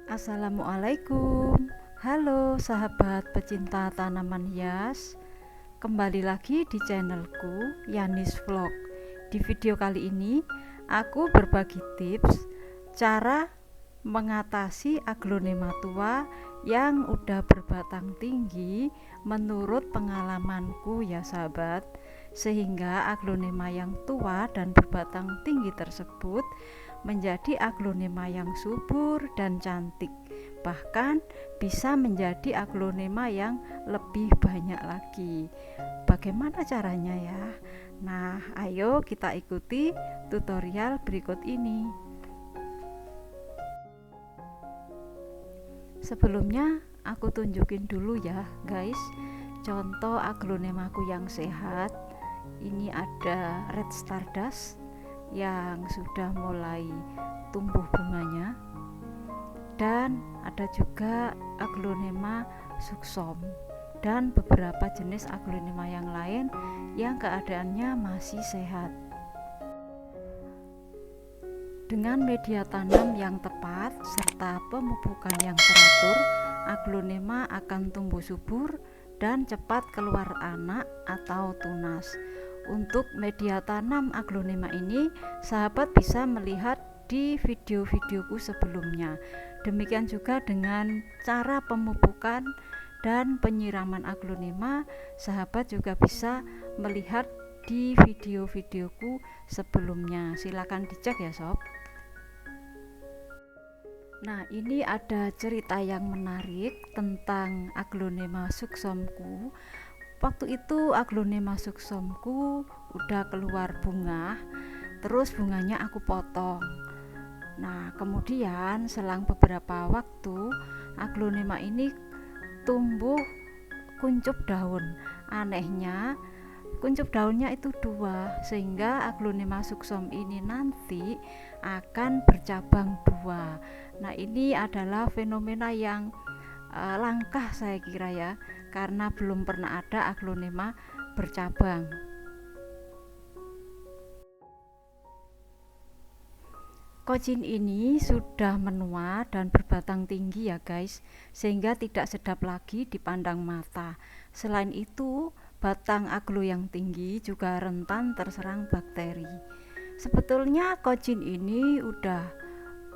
Assalamualaikum. Halo sahabat pecinta tanaman hias. Kembali lagi di channelku Yanis Vlog. Di video kali ini aku berbagi tips cara mengatasi aglonema tua yang udah berbatang tinggi menurut pengalamanku ya sahabat, sehingga aglonema yang tua dan berbatang tinggi tersebut menjadi aglonema yang subur dan cantik, bahkan bisa menjadi aglonema yang lebih banyak lagi. Bagaimana caranya ya? Nah, ayo kita ikuti tutorial berikut ini. Sebelumnya aku tunjukin dulu ya guys, contoh aglonemaku yang sehat. Ini ada red stardust yang sudah mulai tumbuh bunganya, dan ada juga aglonema sucsom dan beberapa jenis aglonema yang lain yang keadaannya masih sehat. Dengan media tanam yang tepat serta pemupukan yang teratur, aglonema akan tumbuh subur dan cepat keluar anak atau tunas. Untuk media tanam aglonema ini, sahabat bisa melihat di video-videoku sebelumnya. Demikian juga dengan cara pemupukan dan penyiraman aglonema, sahabat juga bisa melihat di video-videoku sebelumnya. Silakan dicek ya sob. Nah, ini ada cerita yang menarik tentang aglonema sucsomku. Waktu itu aglonema sucsomku udah keluar bunga, terus bunganya aku potong. Nah, kemudian selang beberapa waktu aglonema ini tumbuh kuncup daun. Anehnya kuncup daunnya itu dua, sehingga aglonema sucsom ini nanti akan bercabang dua. Nah, ini adalah fenomena yang langkah saya kira ya, karena belum pernah ada aglonema bercabang. Kocin ini sudah menua dan berbatang tinggi ya guys, sehingga tidak sedap lagi dipandang mata. Selain itu, batang aglo yang tinggi juga rentan terserang bakteri. Sebetulnya kocin ini udah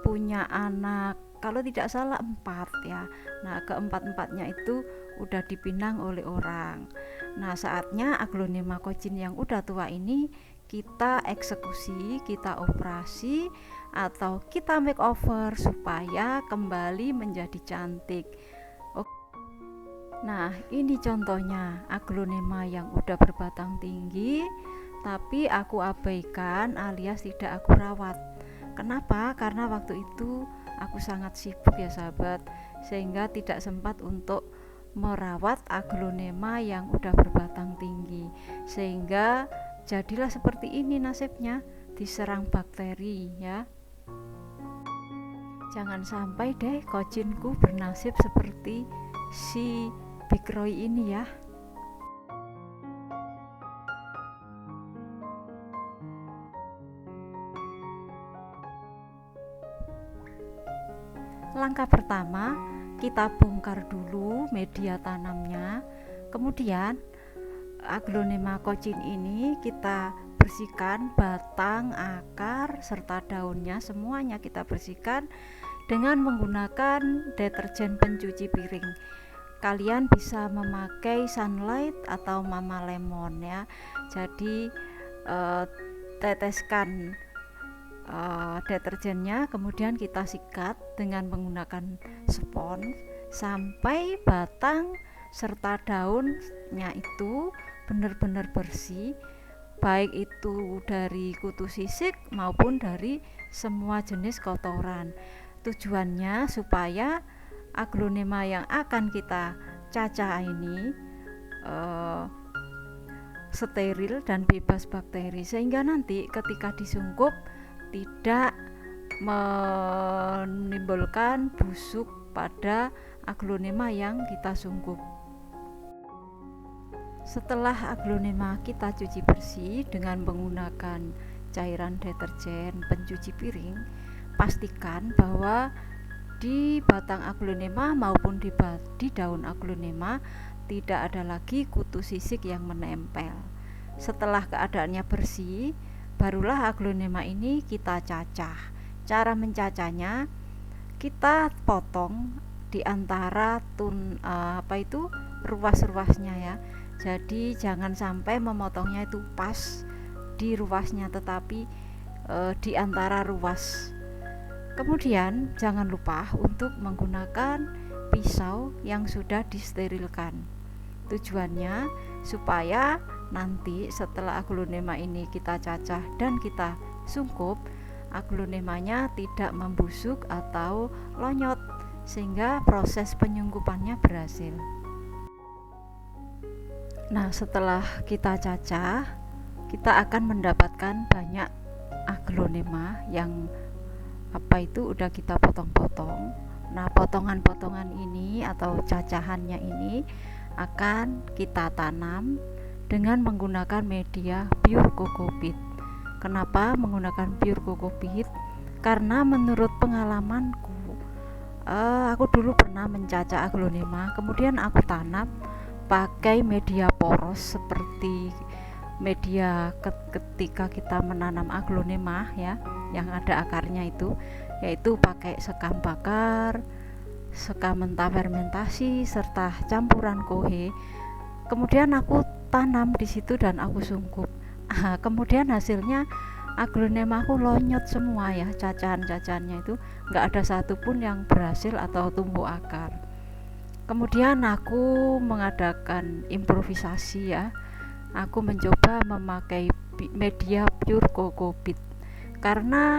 punya anak, kalau tidak salah 4 ya. Nah, keempat-empatnya itu udah dipinang oleh orang. Nah, saatnya aglonema kocin yang udah tua ini kita eksekusi, kita operasi, atau kita makeover supaya kembali menjadi cantik. Nah, ini contohnya aglonema yang udah berbatang tinggi tapi aku abaikan alias tidak aku rawat. Kenapa? Karena waktu itu aku sangat sibuk ya sahabat, sehingga tidak sempat untuk merawat aglonema yang udah berbatang tinggi, sehingga jadilah seperti ini nasibnya, diserang bakteri ya. Jangan sampai deh kocinku bernasib seperti si Big Roy ini ya. Langkah pertama, kita bongkar dulu media tanamnya. Kemudian aglonema kocin ini kita bersihkan batang, akar, serta daunnya, semuanya kita bersihkan dengan menggunakan deterjen pencuci piring. Kalian bisa memakai Sunlight atau Mama Lemon ya. Jadi teteskan deterjennya, kemudian kita sikat dengan menggunakan spons sampai batang serta daunnya itu benar-benar bersih, baik itu dari kutu sisik maupun dari semua jenis kotoran. Tujuannya supaya aglonema yang akan kita cacah ini steril dan bebas bakteri, sehingga nanti ketika disungkup tidak menimbulkan busuk pada aglonema yang kita sungkup. Setelah aglonema kita cuci bersih dengan menggunakan cairan deterjen pencuci piring, pastikan bahwa di batang aglonema maupun di daun aglonema tidak ada lagi kutu sisik yang menempel. Setelah keadaannya bersih, barulah aglonema ini kita cacah. Cara mencacahnya, kita potong di antara ruas-ruasnya ya. Jadi jangan sampai memotongnya itu pas di ruasnya, tetapi di antara ruas. Kemudian jangan lupa untuk menggunakan pisau yang sudah disterilkan. Tujuannya supaya nanti setelah aglonema ini kita cacah dan kita sungkup, aglonemanya tidak membusuk atau lonyot, sehingga proses penyungkupannya berhasil. Nah, setelah kita cacah, kita akan mendapatkan banyak aglonema yang udah kita potong-potong. Nah, potongan-potongan ini atau cacahannya ini akan kita tanam dengan menggunakan media pure kokopit. Kenapa menggunakan pure kokopit? Karena menurut pengalamanku, aku dulu pernah mencacah aglonema, kemudian aku tanam pakai media poros seperti media ketika kita menanam aglonema ya, yang ada akarnya itu, yaitu pakai sekam bakar, sekam mentah fermentasi, serta campuran kohe. Kemudian aku tanam di situ dan aku sungkup. Kemudian hasilnya aglonema aku lonyot semua ya, cacahan-cacahannya itu nggak ada satupun yang berhasil atau tumbuh akar. Kemudian aku mengadakan improvisasi ya. Aku mencoba memakai media pure kokopit karena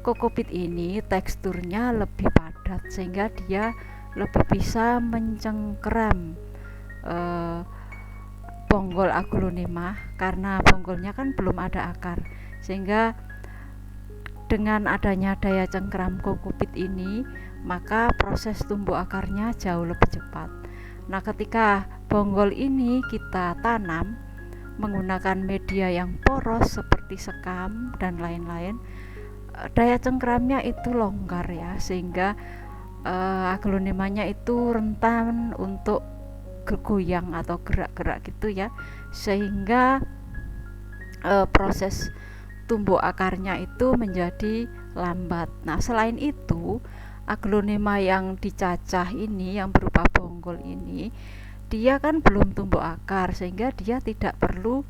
kokopit ini teksturnya lebih padat sehingga dia lebih bisa mencengkeram bonggol aglonema, karena bonggolnya kan belum ada akar, sehingga dengan adanya daya cengkeram kokopit ini maka proses tumbuh akarnya jauh lebih cepat. Nah, ketika bonggol ini kita tanam menggunakan media yang poros seperti sekam dan lain-lain, daya cengkeramnya itu longgar ya, sehingga aglonemanya itu rentan untuk goyang atau gerak-gerak gitu ya, sehingga proses tumbuh akarnya itu menjadi lambat. Nah, selain itu, aglonema yang dicacah ini yang berupa bonggol ini, dia kan belum tumbuh akar, sehingga dia tidak perlu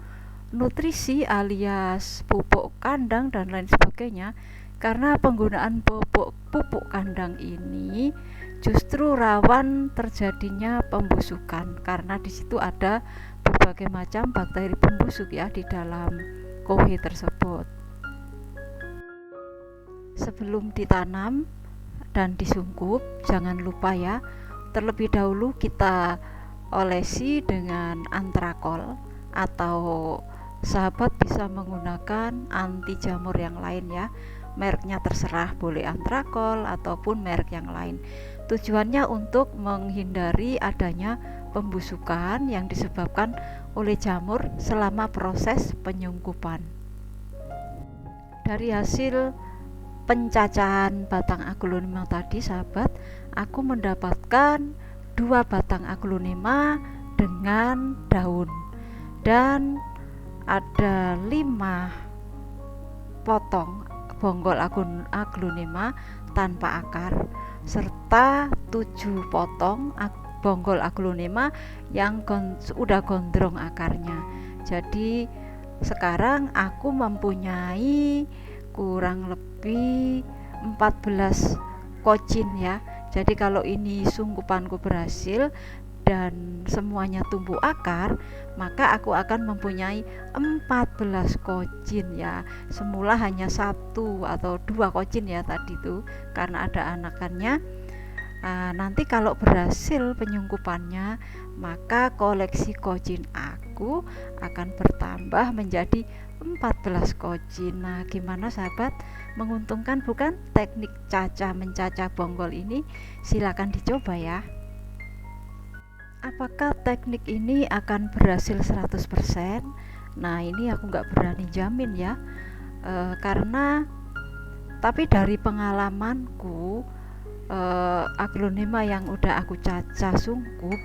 nutrisi alias pupuk kandang dan lain sebagainya. Karena penggunaan pupuk kandang ini justru rawan terjadinya pembusukan, karena di situ ada berbagai macam bakteri pembusuk ya di dalam kohe tersebut. Sebelum ditanam dan disungkup, jangan lupa ya, terlebih dahulu kita olesi dengan antrakol, atau sahabat bisa menggunakan anti jamur yang lain ya. Mereknya terserah, boleh antrakol ataupun merek yang lain. Tujuannya untuk menghindari adanya pembusukan yang disebabkan oleh jamur selama proses penyungkupan. Dari hasil pencacahan batang aglonema tadi, sahabat, aku mendapatkan 2 batang aglonema dengan daun, dan ada 5 potong bonggol aglonema tanpa akar, serta 7 potong bonggol aglonema yang sudah gondrong akarnya. Jadi sekarang aku mempunyai kurang lebih 14 kocin ya. Jadi kalau ini sungkupanku berhasil dan semuanya tumbuh akar, maka aku akan mempunyai 14 kocin ya. Semula hanya 1 atau 2 kocin ya tadi tuh, karena ada anakannya. Nanti kalau berhasil penyungkupannya, maka koleksi kocin aku akan bertambah menjadi 14 kocin. Nah, gimana sahabat? Menguntungkan bukan teknik cacah mencacah bonggol ini? Silakan dicoba ya. Apakah teknik ini akan berhasil 100%? Nah, ini aku nggak berani jamin ya, karena tapi dari pengalamanku, aglonema yang udah aku cacah sungkup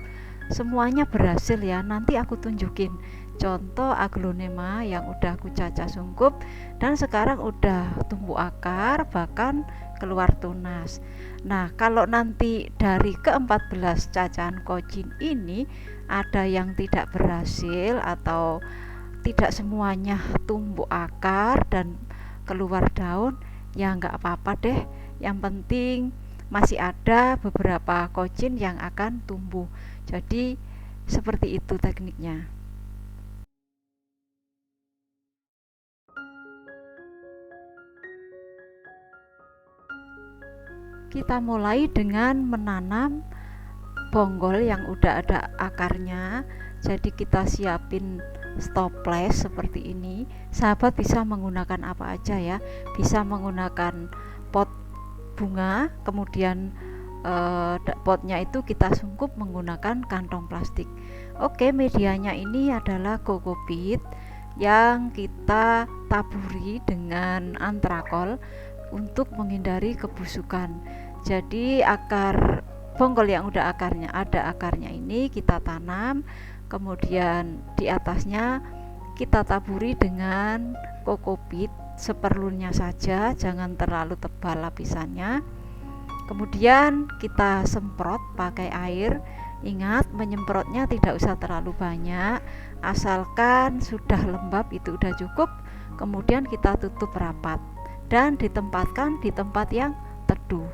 semuanya berhasil ya. Nanti aku tunjukin contoh aglonema yang udah aku cacah sungkup dan sekarang udah tumbuh akar bahkan keluar tunas. Nah, kalau nanti dari ke-14 cacahan kocin ini ada yang tidak berhasil atau tidak semuanya tumbuh akar dan keluar daun, ya nggak apa-apa deh. Yang penting masih ada beberapa kocin yang akan tumbuh. Jadi seperti itu tekniknya. Kita mulai dengan menanam bonggol yang udah ada akarnya. Jadi kita siapin stoples seperti ini. Sahabat bisa menggunakan apa aja ya, bisa menggunakan pot bunga, kemudian potnya itu kita sungkup menggunakan kantong plastik. Oke, medianya ini adalah kokopit yang kita taburi dengan antrakol untuk menghindari kebusukan. Jadi akar bonggol yang udah ada akarnya ini kita tanam, kemudian di atasnya kita taburi dengan kokopit seperlunya saja, jangan terlalu tebal lapisannya. Kemudian kita semprot pakai air. Ingat, menyemprotnya tidak usah terlalu banyak, asalkan sudah lembab itu udah cukup. Kemudian kita tutup rapat dan ditempatkan di tempat yang teduh.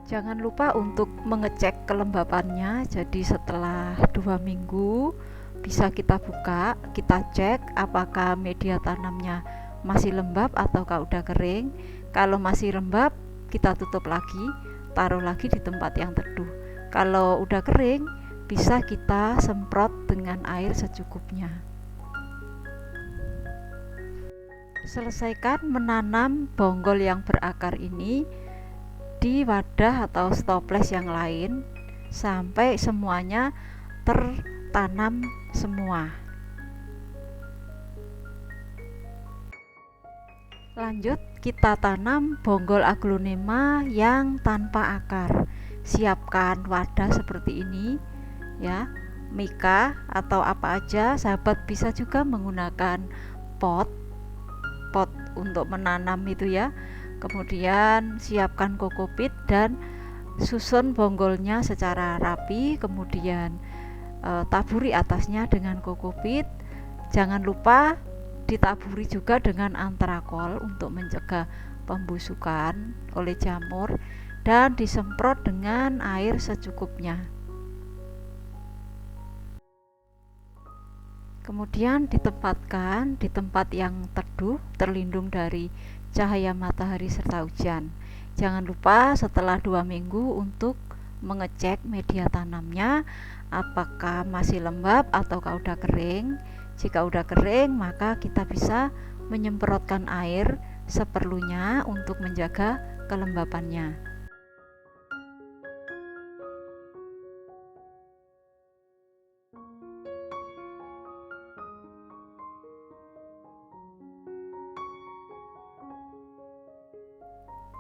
Jangan lupa untuk mengecek kelembapannya. Jadi setelah 2 minggu bisa kita buka, kita cek apakah media tanamnya masih lembab ataukah udah kering. Kalau masih lembab, kita tutup lagi, taruh lagi di tempat yang teduh. Kalau udah kering, bisa kita semprot dengan air secukupnya. Selesaikan menanam bonggol yang berakar ini di wadah atau stoples yang lain sampai semuanya tertanam semua. Lanjut, kita tanam bonggol aglonema yang tanpa akar. Siapkan wadah seperti ini ya, mika atau apa aja. Sahabat bisa juga menggunakan pot untuk menanam itu ya. Kemudian siapkan kokopit dan susun bonggolnya secara rapi, kemudian taburi atasnya dengan kokopit. Jangan lupa ditaburi juga dengan antrakol untuk mencegah pembusukan oleh jamur dan disemprot dengan air secukupnya. Kemudian ditempatkan di tempat yang teduh, terlindung dari cahaya matahari serta hujan. Jangan lupa setelah 2 minggu untuk mengecek media tanamnya apakah masih lembab ataukah udah kering. Jika udah kering, maka kita bisa menyemprotkan air seperlunya untuk menjaga kelembapannya.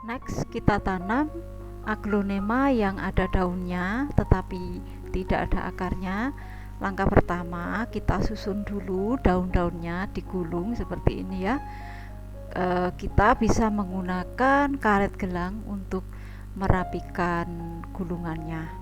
Next, kita tanam aglonema yang ada daunnya tetapi tidak ada akarnya. Langkah pertama, kita susun dulu daun-daunnya, digulung seperti ini ya. Kita bisa menggunakan karet gelang untuk merapikan gulungannya.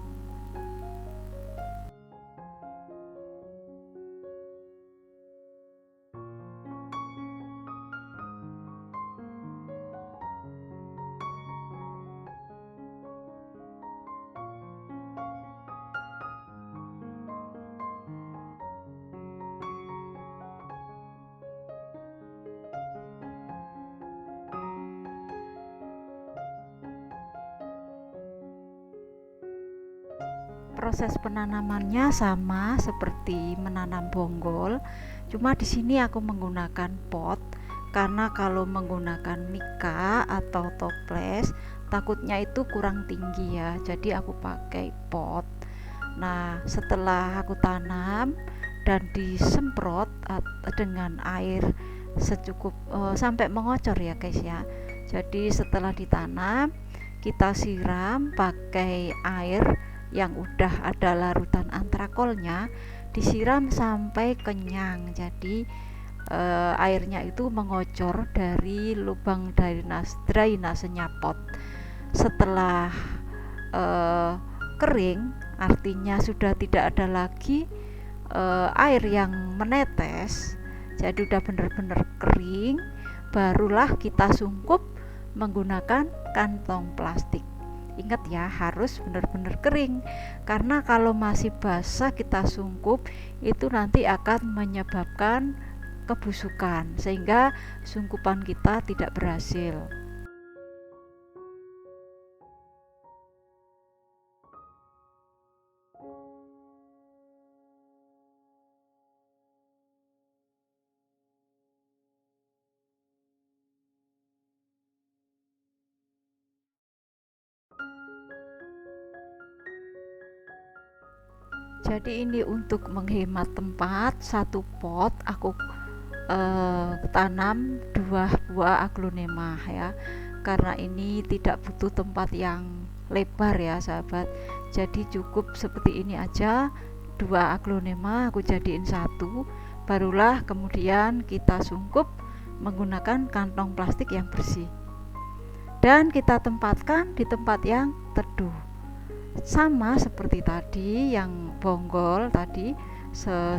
Proses penanamannya sama seperti menanam bonggol, cuma di sini aku menggunakan pot karena kalau menggunakan mika atau toples takutnya itu kurang tinggi ya, jadi aku pakai pot. Nah, setelah aku tanam dan disemprot dengan air secukup sampai mengocor ya guys ya. Jadi setelah ditanam kita siram pakai air yang udah ada larutan antrakolnya, disiram sampai kenyang. Jadi airnya itu mengocor dari lubang drainasenya pot. Setelah kering, artinya sudah tidak ada lagi air yang menetes, jadi udah benar-benar kering, barulah kita sungkup menggunakan kantong plastik. Ingat ya, harus benar-benar kering, karena kalau masih basah kita sungkup itu nanti akan menyebabkan kebusukan sehingga sungkupan kita tidak berhasil. Jadi ini untuk menghemat tempat, satu pot aku tanam 2 buah aglonema ya, karena ini tidak butuh tempat yang lebar ya sahabat. Jadi cukup seperti ini aja, 2 aglonema aku jadiin satu, barulah kemudian kita sungkup menggunakan kantong plastik yang bersih dan kita tempatkan di tempat yang teduh. Sama seperti tadi yang bonggol tadi,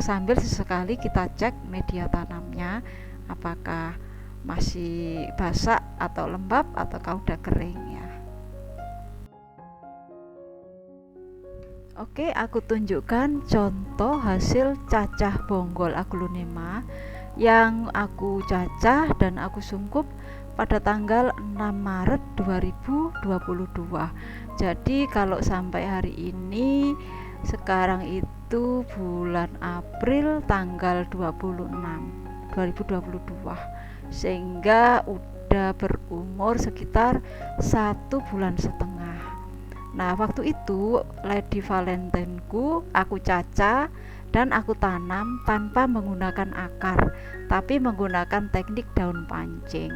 sambil sesekali kita cek media tanamnya apakah masih basah atau lembab ataukah udah kering ya. Oke, aku tunjukkan contoh hasil cacah bonggol aglonema yang aku cacah dan aku sungkup pada tanggal 6 Maret 2022. Jadi kalau sampai hari ini, sekarang itu bulan April tanggal 26 2022, sehingga udah berumur sekitar 1,5 bulan. Nah, waktu itu Lady Valentineku aku cacah dan aku tanam tanpa menggunakan akar, tapi menggunakan teknik daun pancing.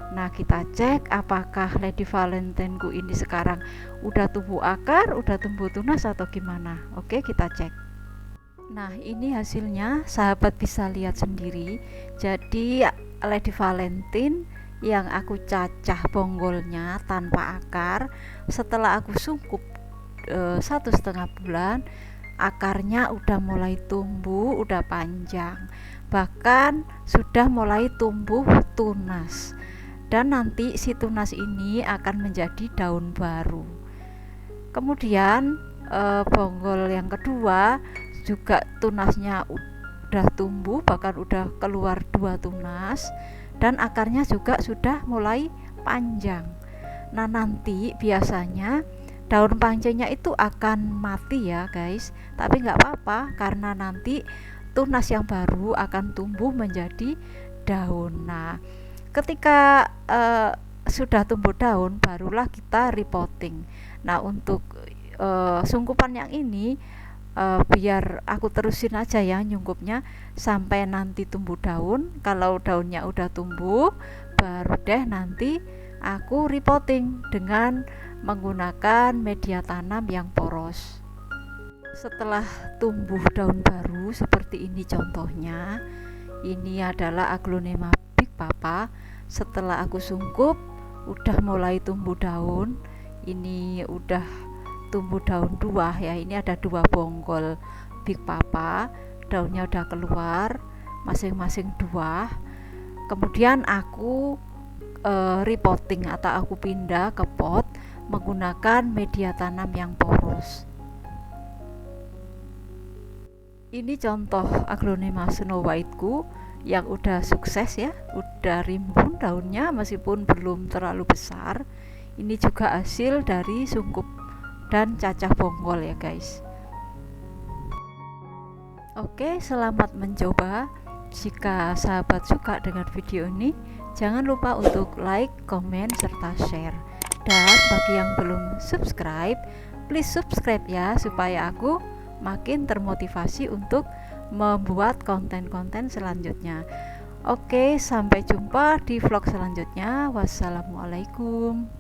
Nah, kita cek apakah Lady Valentineku ini sekarang udah tumbuh akar, udah tumbuh tunas atau gimana. Oke, kita cek. Nah, ini hasilnya, sahabat bisa lihat sendiri. Jadi Lady Valentine yang aku cacah bonggolnya tanpa akar, setelah aku sungkup 1,5 bulan, akarnya udah mulai tumbuh, udah panjang, bahkan sudah mulai tumbuh tunas. Dan nanti si tunas ini akan menjadi daun baru. Kemudian bonggol yang kedua juga tunasnya udah tumbuh, bahkan udah keluar 2 tunas, dan akarnya juga sudah mulai panjang. Nah, nanti biasanya daun pancingnya itu akan mati ya guys, tapi nggak apa-apa karena nanti tunas yang baru akan tumbuh menjadi daun. Nah, ketika sudah tumbuh daun, barulah kita repotting. Nah, untuk sungkupan yang ini biar aku terusin aja ya nyungkupnya sampai nanti tumbuh daun. Kalau daunnya udah tumbuh, baru deh nanti aku repotting dengan menggunakan media tanam yang poros. Setelah tumbuh daun baru seperti ini contohnya, ini adalah aglonema Big Papa. Setelah aku sungkup udah mulai tumbuh daun, ini udah tumbuh daun 2 ya, ini ada 2 bonggol Big Papa, daunnya udah keluar masing-masing 2. Kemudian aku repotting atau aku pindah ke pot menggunakan media tanam yang poros. Ini contoh aglonema Snow White-ku yang udah sukses ya, udah rimbun daunnya meskipun belum terlalu besar. Ini juga hasil dari sungkup dan cacah bonggol ya guys. Oke, selamat mencoba. Jika sahabat suka dengan video ini, jangan lupa untuk like, komen, serta share. Dan bagi yang belum subscribe, please subscribe ya, supaya aku makin termotivasi untuk membuat konten-konten selanjutnya. Oke, sampai jumpa di vlog selanjutnya. Wassalamualaikum.